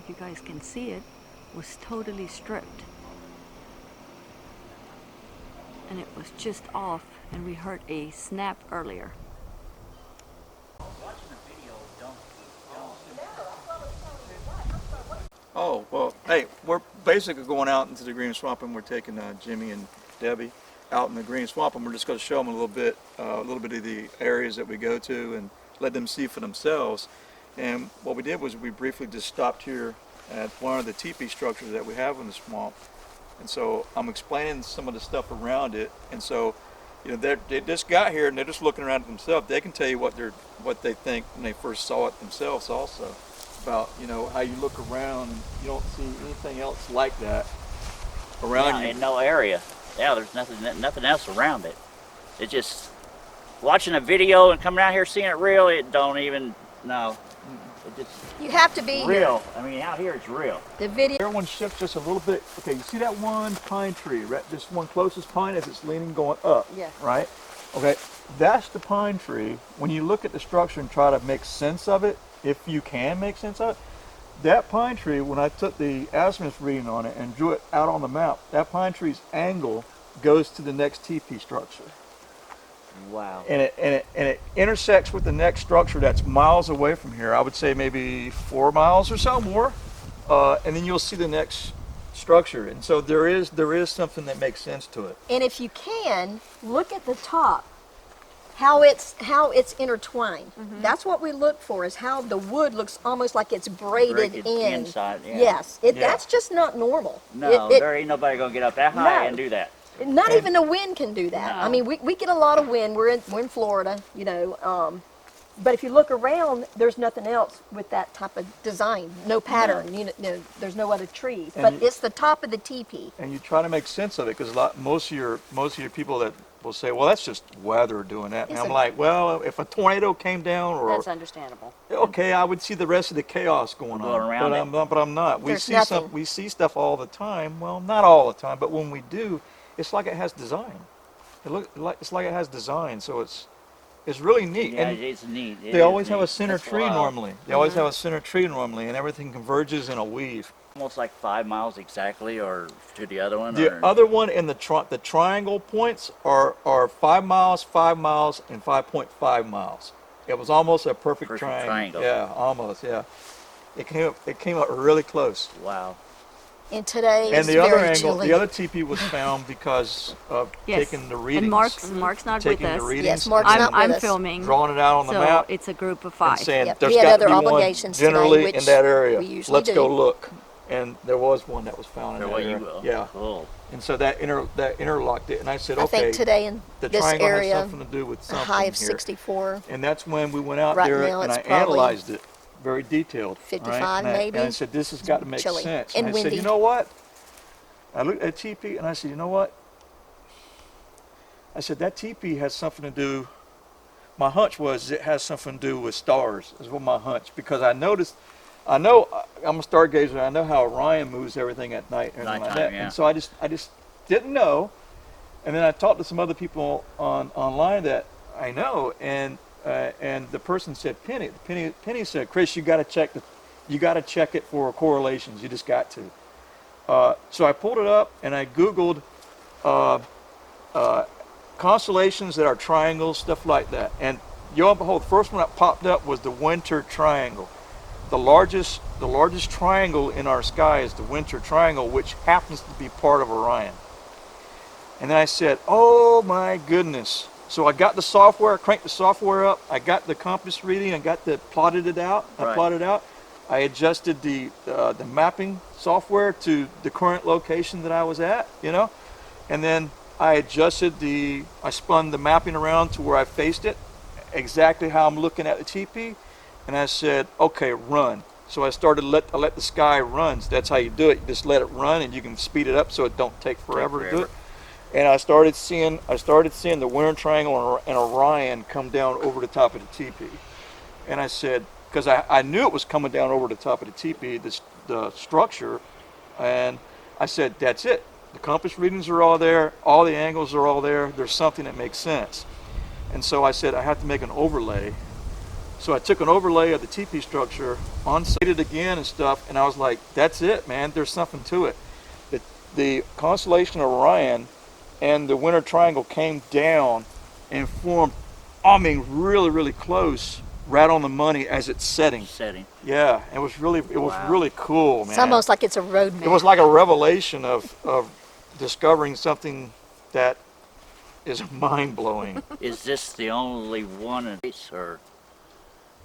if you guys can see it, was totally stripped. And it was just off, and we heard a snap earlier. Oh, well, hey, we're basically going out into the green swamp, and we're taking Jimmy and Debbie out in the green swamp, and we're just going to show them a little bit of the areas that we go to and let them see for themselves. And what we did was we briefly just stopped here at one of the teepee structures that we have in the swamp. And so I'm explaining some of the stuff around it. And so, you know, they just got here and they're just looking around at themselves. They can tell you what they think when they first saw it themselves also. About, you know, how you look around and you don't see anything else like that around you. In no area. Yeah, there's nothing else around it. It's just watching a video and coming out here seeing it real, it don't even, no. It just, you have to be real. I mean, out here it's real. The video. Everyone shifts just a little bit. Okay, you see that one pine tree, right? This one closest pine as it's leaning going up, Yeah. right? Okay, that's the pine tree. When you look at the structure and try to make sense of it, if you can make sense of it, that pine tree, when I took the azimuth reading on it and drew it out on the map, that pine tree's angle goes to the next teepee structure. Wow. And it intersects with the next structure that's miles away from here. I would say maybe 4 miles or so more, and then you'll see the next structure. And so there is something that makes sense to it. And if you can, look at the top, how it's intertwined. Mm-hmm. That's what we look for, is how the wood looks almost like it's braided in. Inside, yeah. Yes, Yeah. that's just not normal. No, there ain't nobody gonna get up that high No. and do that. Not even the wind can do that. No. I mean, we get a lot of wind. We're in Florida, you know. But if you look around, there's nothing else with that type of design. No pattern. You know, there's no other trees. And But it's the top of the teepee. And you try to make sense of it, because most of your people that will say, well, that's just weather doing that. And I'm like, well, if a tornado came down, or That's understandable. okay, I would see the rest of the chaos going on, around but I'm not. There's nothing. We see stuff all the time. Well, not all the time, but when we do, it's like it has design. It's like it has design. So it's really neat. Yeah, And it's neat. It they is always have neat. a center That's tree wild. normally. They always have a center tree normally, and everything converges in a weave. Almost like 5 miles exactly, or to the other one. The other one in the triangle points are 5 miles, 5 miles, and 5.5 miles. It was almost a perfect triangle. Yeah, almost. Yeah, it came up really close. Wow. And today And it's the other very angle, chilly. the other teepee was found because of taking the readings. And Mark's not with taking the us. readings. Yes, Mark's and not I'm with us. filming. drawing it out on the So map. it's a group of And 5. saying Yep, there's we had got other to be one obligations today, generally in which that area. we usually Let's go do. look. And there was one that was found in that Well, area. you will. Yeah. Cool. And so that interlocked it. And I said, I okay, think today in the this triangle has area, something to do with a something high of here. 64. And that's when we went out Right there now and it's I probably analyzed it, very detailed. 55 right? maybe. And I said, this has got to make chilly sense. and I said, windy. you know what? I looked at teepee and I said, you know what? I said, that teepee has something to do, my hunch was it has something to do with stars, is what my hunch, because I know I'm a stargazer, I know how Orion moves everything at night and everything like Nighttime, that. yeah. And so I just didn't know. And then I talked to some other people online that I know, and the person said, Penny said, Chris, you got to check it for correlations. You just got to. So I pulled it up and I Googled constellations that are triangles, stuff like that. And lo and behold, the first one that popped up was the Winter Triangle. The largest triangle in our sky is the Winter Triangle, which happens to be part of Orion. And then I said, oh my goodness. So I got the software, cranked the software up, I got the compass reading, plotted it out. Right. I plotted out. I adjusted the mapping software to the current location that I was at, you know. And then I spun the mapping around to where I faced it, exactly how I'm looking at the teepee. And I said, okay, run. So I let the sky run. That's how you do it. You just let it run, and you can speed it up so it don't take forever to do it. And I started seeing the Winter Triangle and Orion come down over the top of the teepee. And I said, because I knew it was coming down over the top of the teepee, the structure, and I said, that's it. The compass readings are all there. All the angles are all there. There's something that makes sense. And so I said, I have to make an overlay So I took an overlay of the teepee structure, on-sited again and stuff, and I was like, that's it, man, there's something to it. The constellation of Orion and the Winter Triangle came down and formed, I mean, really, really close, right on the money as it's setting. Yeah, it was really cool, man. It's almost like it's a road map. It was like a revelation of discovering something that is mind-blowing. Is this the only one in this, or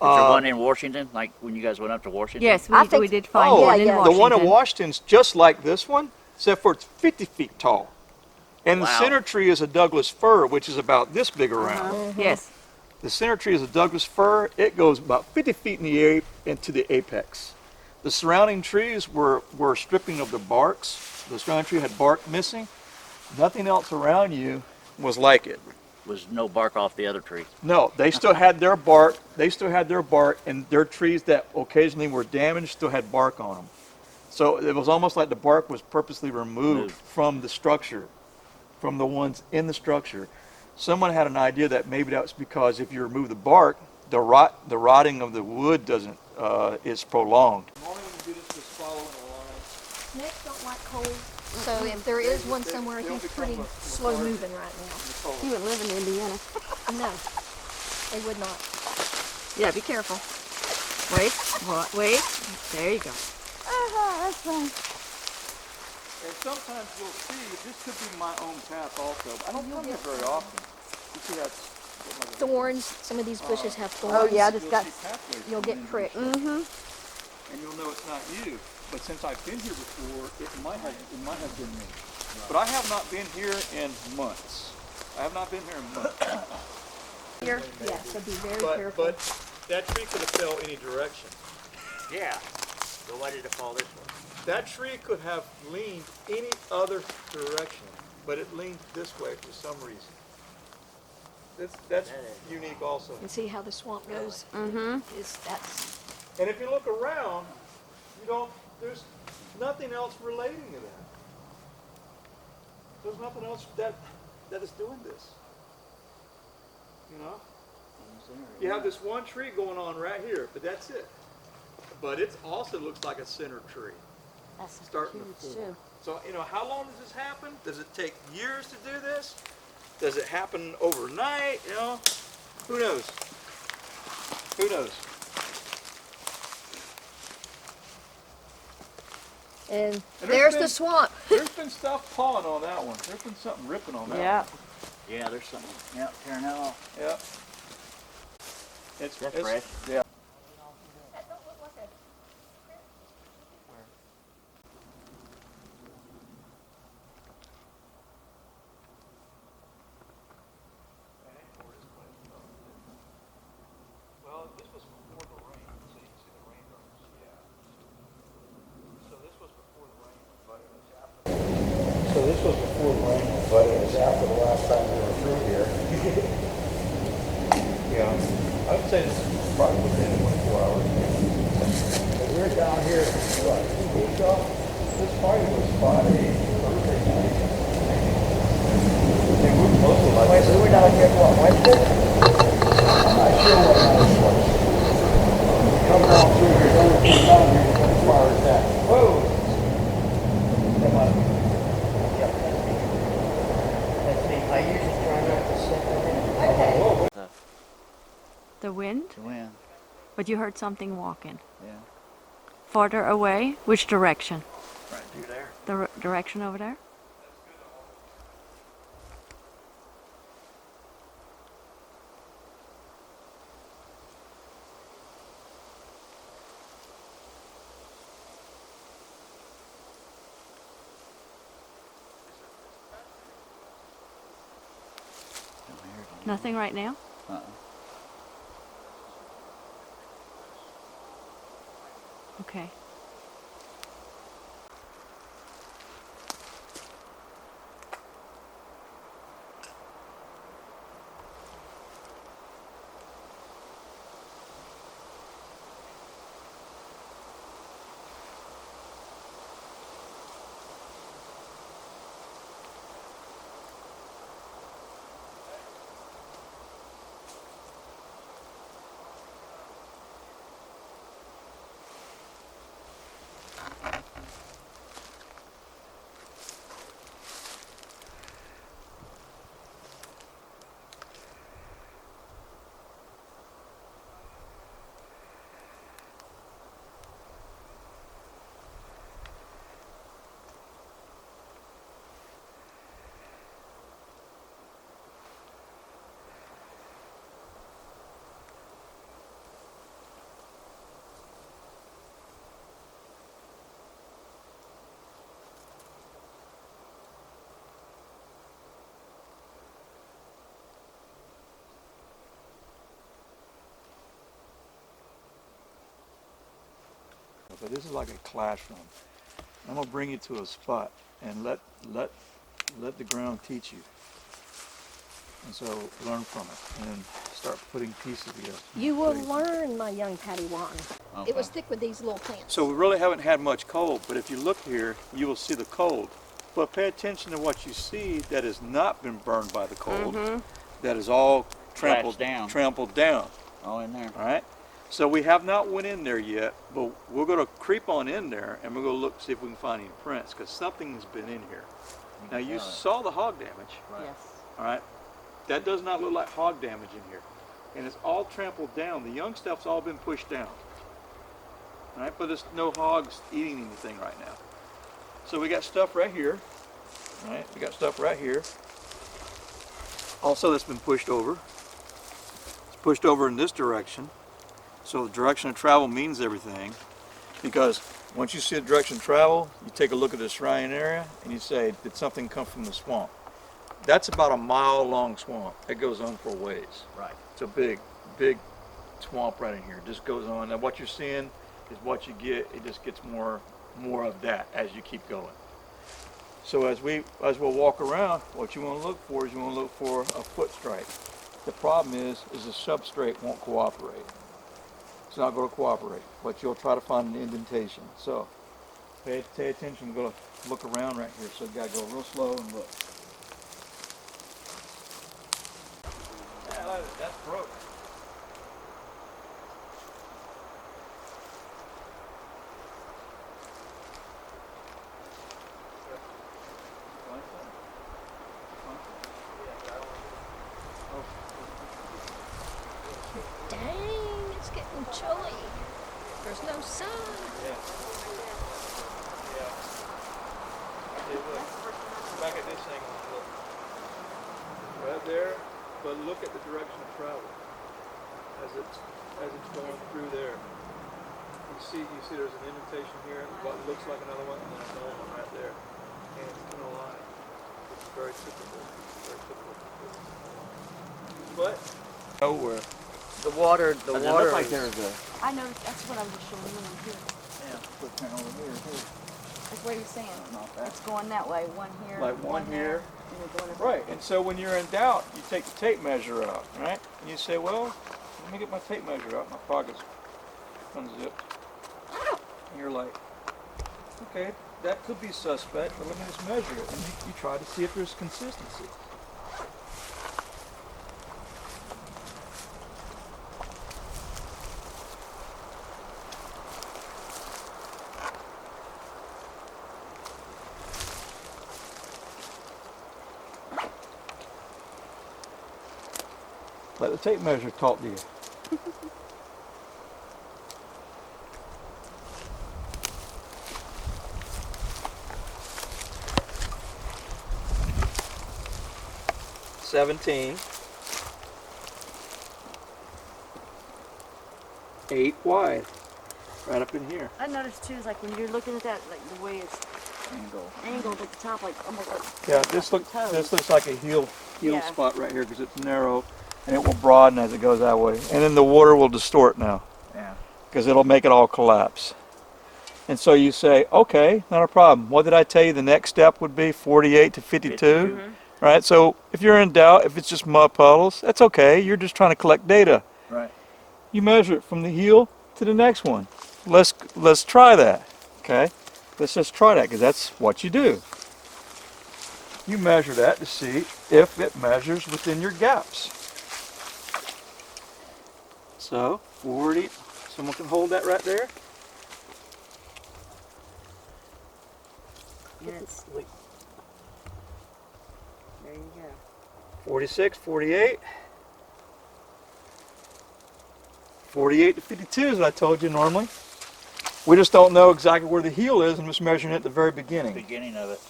is there one in Washington, like when you guys went up to Washington? Yes, I think- we did find Oh, one in yeah. the one in Washington. Washington's just like this one, except for it's 50 feet tall. And the Wow. center tree is a Douglas fir, which is about this big around. Yes. The center tree is a Douglas fir. It goes about 50 feet in the air into the apex. The surrounding trees were stripping of the barks. The surrounding tree had bark missing. Nothing else around you was like it. Was no bark off the other tree. No, they still had their bark. They still had their bark, and their trees that occasionally were damaged still had bark on them. So it was almost like the bark was purposely removed from the structure, from the ones in the structure. Someone had an idea that maybe that's because if you remove the bark, the rotting of the wood doesn't is prolonged. Normally when you do this, just follow the line. Snakes don't like cold, so if there is one somewhere, he's pretty slow moving right now. He would live in Indiana. No, they would not. Yeah, be careful. Wait, wait. There you go. That's fine. And sometimes you'll see that this could be my own path also. I don't come here very often. You see that's Thorns, some of these bushes have thorns. Oh yeah, I just you'll got. see pathways You'll coming get in pricked. and you'll know it's not you. But since I've been here before, it might have been me. But I have not been here in months. I have not been here in months. Here, yeah, so be very careful. But that tree could have fell any direction. Yeah. So why did it fall this way? That tree could have leaned any other direction, but it leaned this way for some reason. That's unique also. And see how the swamp goes? That's And if you look around, there's nothing else relating to that. There's nothing else that is doing this. You know? You have this one tree going on right here, but that's it. But it also looks like a center tree. That's Starting to huge form. too. So, how long does this happen? Does it take years to do this? Does it happen overnight? Who knows? Who knows? and there's there's been- the swamp. There's been stuff pawing on that one. There's been something ripping on that Yeah. one. Yeah, there's something. Yeah, tearing that off. Yeah. It's That's fresh. Yeah. Well, this was before the rain, so you can see the raindrops. Yeah. So this was before the rain, but it was after. So this was before the rain, but it was after the last time we were through here. Yeah, I would say this is probably within 24 hours. But we're down here, what, 2 weeks ago? This party was Friday, Thursday night. They were close to like. Wait, so we were down here, what, Wednesday? I'm not sure what night it was. Come down through here, don't come down here as far as that. Whoa! That must be. Yep, that's me. I usually try not to sit there. Okay. The wind? The wind. But you heard something walking. Yeah. Farther away? Which direction? Right through there. The direction over there? Don't hear it. Nothing right now? Uh-uh. Okay. Okay, this is like a classroom. I'm gonna bring you to a spot and let the ground teach you. And so learn from it and start putting pieces together. You will learn, my young Padawan. Okay. It was thick with these little plants. So we really haven't had much cold, but if you look here, you will see the cold. But pay attention to what you see that has not been burned by the cold, that is all trampled down. All in there. All right. So we have not went in there yet, but we're going to creep on in there and we're going to look see if we can find any prints because something has been in here. Now you saw the hog damage. Right. Yes. All right. That does not look like hog damage in here, and it's all trampled down. The young stuff's all been pushed down. All right, but there's no hogs eating anything right now. So we got stuff right here. All right, we got stuff right here. Also, that's been pushed over. It's pushed over in this direction. So the direction of travel means everything, because once you see the direction of travel, you take a look at the surrounding area and you say, did something come from the swamp? That's about a mile-long swamp. It goes on for a ways. Right. It's a big, big swamp right in here. It just goes on. Now what you're seeing is what you get. It just gets more of that as you keep going. So as we'll walk around, what you want to look for is you want to look for a foot stripe. The problem is the substrate won't cooperate. It's not going to cooperate, but you'll try to find an indentation. So pay attention. Go look around right here. So you got to go real slow and look. Yeah, that's broke. Dang, it's getting chilly. There's no sun. Yeah. Hey, look. Back at this thing. Look. Right there, but look at the direction of travel as it's going through there. You see there's an indentation here, what looks like another one, and then another one right there. And it's in a line. It's very typical. Very typical. But nowhere. The water. Does it look like there's a... I know. That's what I was just showing you here. Yeah, footprint over here too. That's what he was saying. Not that. It's going that way. One here. Like one here. And you're going Right, and so when you're in doubt, you take the tape measure out, right? And you say, well, let me get my tape measure out. My pocket's unzipped. And you're like, okay, that could be suspect, but let me just measure it. And you try to see if there's consistency. Let the tape measure talk to you. $17. 8 wide. Right up in here. I noticed too, is like when you're looking at that, like the way it's angled at the top, like almost like. Yeah, this looks like a heel Yeah. spot right here because it's narrow, and it will broaden as it goes that way. And then the water will distort now. Yeah. Because it'll make it all collapse. And so you say, okay, not a problem. What did I tell you the next step would be? 48 to 52? Right? So if you're in doubt, if it's just mud puddles, that's okay. You're just trying to collect data. Right. You measure it from the heel to the next one. Let's try that. Okay? Let's just try that because that's what you do. You measure that to see if it measures within your gaps. So 40. Someone can hold that right there. Yes. There you go. 46, 48. 48 to 52 is what I told you normally. We just don't know exactly where the heel is. I'm just measuring it at the very beginning. Beginning of it.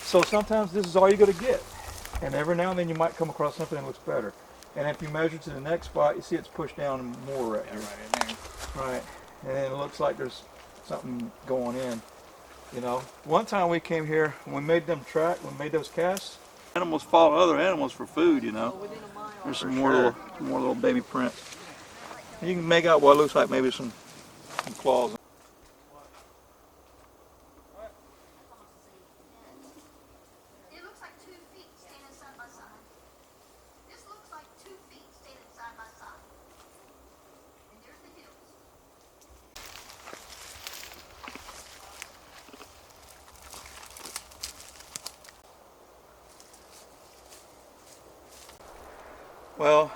So sometimes this is all you're going to get. And every now and then you might come across something that looks better. And if you measure to the next spot, you see it's pushed down more right here. Right in there. Right. And then it looks like there's something going in. You know, one time we came here, when we made them track, when we made those casts, animals follow other animals for food, you know. There's some more little baby prints. You can make out what looks like maybe some claws. It looks like 2 feet standing side by side. This looks like 2 feet standing side by side. And there's the hills. Well,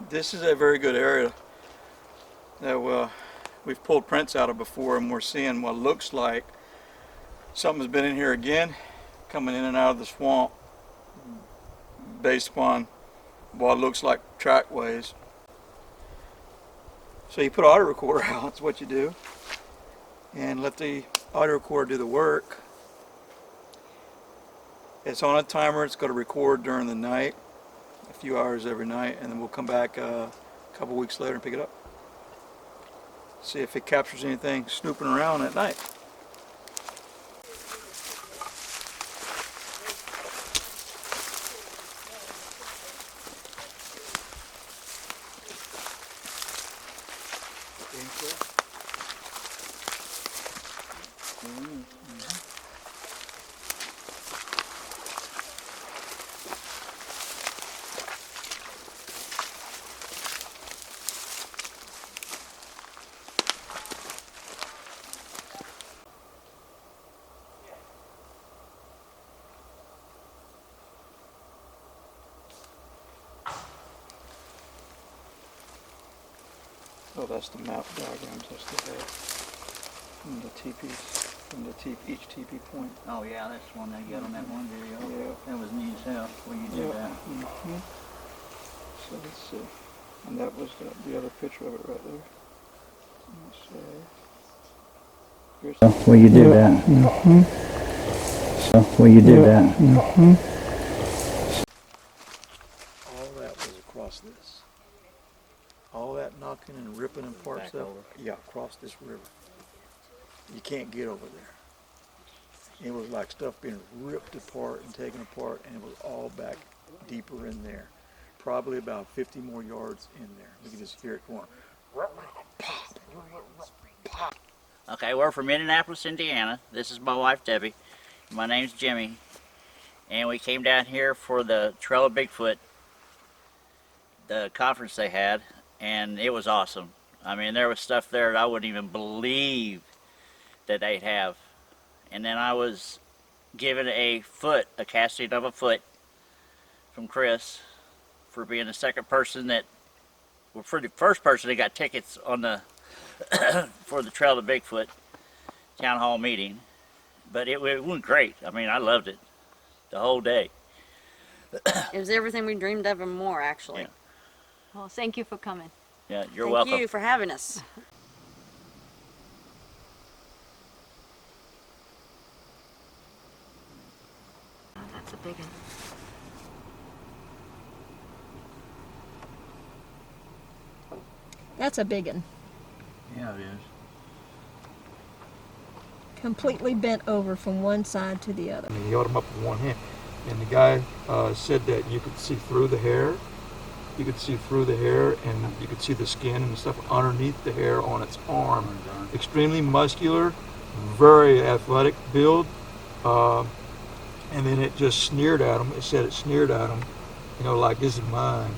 this is a very good area that we've pulled prints out of before, and we're seeing what looks like something's been in here again, coming in and out of the swamp based upon what looks like trackways. So you put an audio recorder out, that's what you do, and let the audio recorder do the work. It's on a timer, it's going to record during the night, a few hours every night, and then we'll come back a couple weeks later and pick it up. See if it captures anything snooping around at night. Oh, that's the map diagrams, that's the head. And the teepees, and each teepee point. Oh yeah, that's the one they got on that one video. Yeah. That was neat as hell when you did that. Mm-hmm. So let's see. And that was the other picture of it right there. Let's see. Well, you did that. Mm-hmm. Well, you did that. Mm-hmm. All that was across this. All that knocking and ripping and parts Back of over. yeah, across this river. You can't get over there. It was like stuff being ripped apart and taken apart, and it was all back deeper in there. Probably about 50 more yards in there. We can just hear it going. Pop, pop. Okay, we're from Indianapolis, Indiana. This is my wife, Debbie. My name's Jimmy. And we came down here for the Trail of Bigfoot, the conference they had, and it was awesome. I mean, there was stuff there that I wouldn't even believe that they'd have. And then I was given a casting of a foot from Chris for being the second person that, well, for the first person that got tickets on the for the Trail of Bigfoot town hall meeting. But it went great. I mean, I loved it the whole day. It was everything we dreamed of and more, actually. Yeah. Well, thank you for coming. Yeah, you're Thank welcome. you for having us. Oh, that's a big one. That's a big one. Yeah, it is. Completely bent over from one side to the other. And he held him up with one hand. And the guy said that you could see through the hair. You could see through the hair, and you could see the skin and stuff underneath the hair on its arm. Extremely muscular, very athletic build. And then it just sneered at him. It said it sneered at him, you know, like, this is mine.